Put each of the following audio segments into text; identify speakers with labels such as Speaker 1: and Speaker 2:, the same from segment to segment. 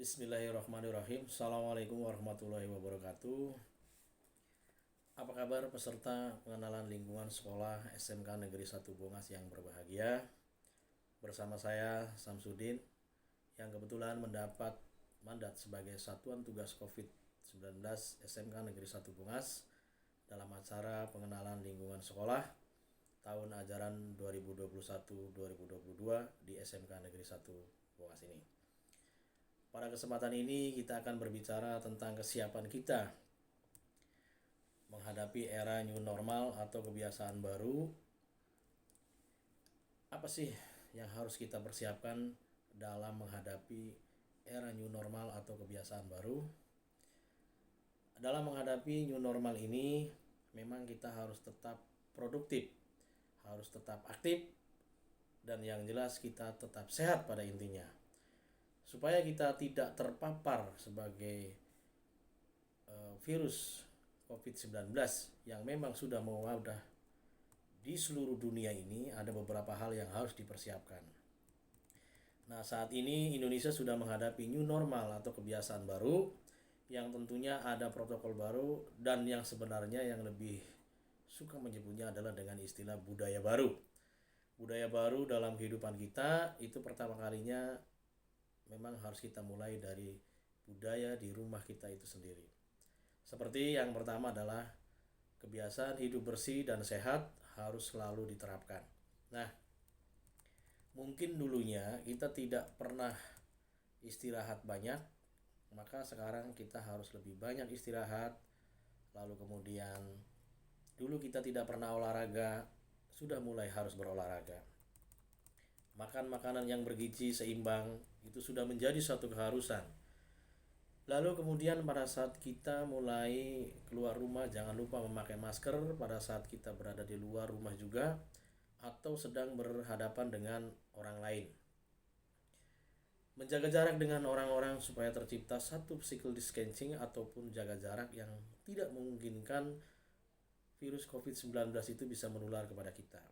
Speaker 1: Bismillahirrahmanirrahim. Assalamualaikum warahmatullahi wabarakatuh. Apa kabar peserta pengenalan lingkungan sekolah SMK Negeri 1 Bongas yang berbahagia? Bersama saya Samsudin yang kebetulan mendapat mandat sebagai Satuan Tugas COVID-19 SMK Negeri 1 Bongas dalam acara pengenalan lingkungan sekolah tahun ajaran 2021-2022 di SMK Negeri 1 Bongas ini. Pada kesempatan ini kita akan berbicara tentang kesiapan kita menghadapi era new normal atau kebiasaan baru. Apa sih yang harus kita persiapkan dalam menghadapi era new normal atau kebiasaan baru? Dalam menghadapi new normal ini memang kita harus tetap produktif, harus tetap aktif, dan yang jelas kita tetap sehat pada intinya. Supaya kita tidak terpapar sebagai virus COVID-19 yang memang sudah mewabah di seluruh dunia ini, ada beberapa hal yang harus dipersiapkan. Nah, saat ini Indonesia sudah menghadapi new normal atau kebiasaan baru yang tentunya ada protokol baru dan yang sebenarnya yang lebih suka menyebutnya adalah dengan istilah budaya baru. Budaya baru dalam kehidupan kita itu pertama kalinya memang harus kita mulai dari budaya di rumah kita itu sendiri. Seperti yang pertama adalah kebiasaan hidup bersih dan sehat harus selalu diterapkan. Nah, mungkin dulunya kita tidak pernah istirahat banyak, maka sekarang kita harus lebih banyak istirahat. Lalu kemudian dulu kita tidak pernah olahraga, sudah mulai harus berolahraga. Makan makanan yang bergizi seimbang itu sudah menjadi suatu keharusan. Lalu kemudian pada saat kita mulai keluar rumah jangan lupa memakai masker pada saat kita berada di luar rumah juga atau sedang berhadapan dengan orang lain. Menjaga jarak dengan orang-orang supaya tercipta satu physical distancing ataupun jaga jarak yang tidak memungkinkan virus COVID-19 itu bisa menular kepada kita.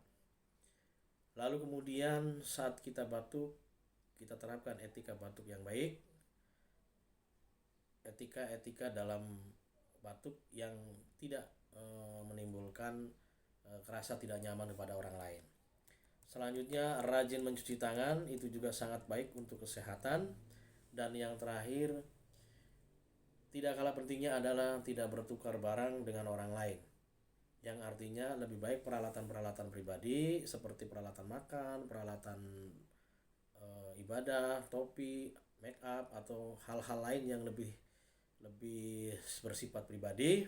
Speaker 1: Lalu kemudian saat kita batuk, kita terapkan etika batuk yang baik, etika dalam batuk yang tidak menimbulkan rasa tidak nyaman kepada orang lain. Selanjutnya rajin mencuci tangan, itu juga sangat baik untuk kesehatan. Dan yang terakhir, tidak kalah pentingnya adalah tidak bertukar barang dengan orang lain, yang artinya lebih baik peralatan-peralatan pribadi seperti peralatan makan, peralatan ibadah, topi, make up atau hal-hal lain yang lebih bersifat pribadi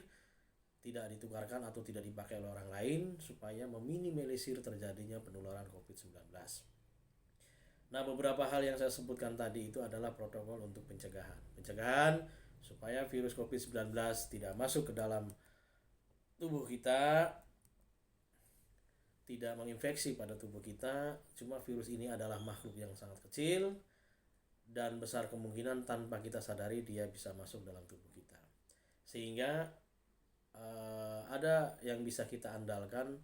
Speaker 1: tidak ditukarkan atau tidak dipakai oleh orang lain supaya meminimalisir terjadinya penularan COVID-19. Nah, beberapa hal yang saya sebutkan tadi itu adalah protokol untuk pencegahan supaya virus COVID-19 tidak masuk ke dalam tubuh kita, tidak menginfeksi pada tubuh kita. Cuma virus ini adalah makhluk yang sangat kecil dan besar kemungkinan tanpa kita sadari dia bisa masuk dalam tubuh kita. Sehingga ada yang bisa kita andalkan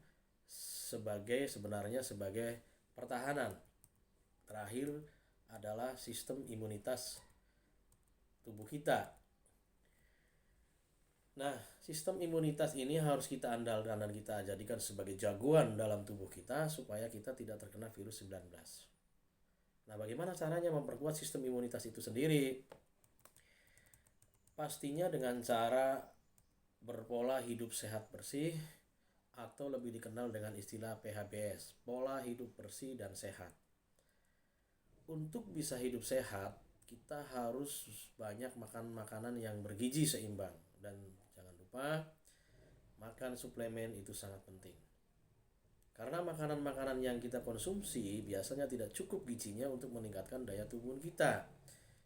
Speaker 1: sebenarnya sebagai pertahanan. Terakhir adalah sistem imunitas tubuh kita. Nah, sistem imunitas ini harus kita andalkan dan kita jadikan sebagai jagoan dalam tubuh kita supaya kita tidak terkena virus 19. Nah, bagaimana caranya memperkuat sistem imunitas itu sendiri? Pastinya dengan cara berpola hidup sehat bersih atau lebih dikenal dengan istilah PHBS, pola hidup bersih dan sehat. Untuk bisa hidup sehat, kita harus banyak makan makanan yang bergizi seimbang dan jangan lupa makan suplemen itu sangat penting. Karena makanan-makanan yang kita konsumsi biasanya tidak cukup gizinya untuk meningkatkan daya tubuh kita.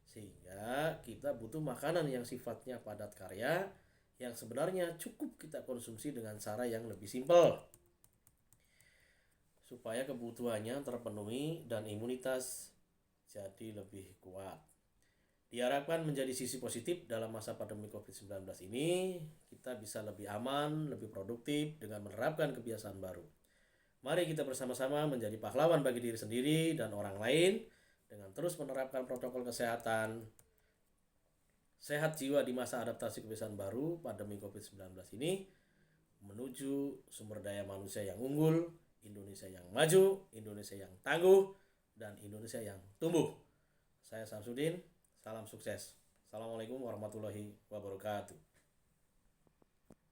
Speaker 1: Sehingga kita butuh makanan yang sifatnya padat karya yang sebenarnya cukup kita konsumsi dengan cara yang lebih simpel supaya kebutuhannya terpenuhi dan imunitas jadi lebih kuat. Diharapkan menjadi sisi positif dalam masa pandemi COVID-19 ini, kita bisa lebih aman, lebih produktif dengan menerapkan kebiasaan baru. Mari kita bersama-sama menjadi pahlawan bagi diri sendiri dan orang lain dengan terus menerapkan protokol kesehatan sehat jiwa di masa adaptasi kebiasaan baru pandemi COVID-19 ini, menuju sumber daya manusia yang unggul, Indonesia yang maju, Indonesia yang tangguh, dan Indonesia yang tumbuh. Saya Samsudin, salam sukses. Assalamualaikum warahmatullahi wabarakatuh.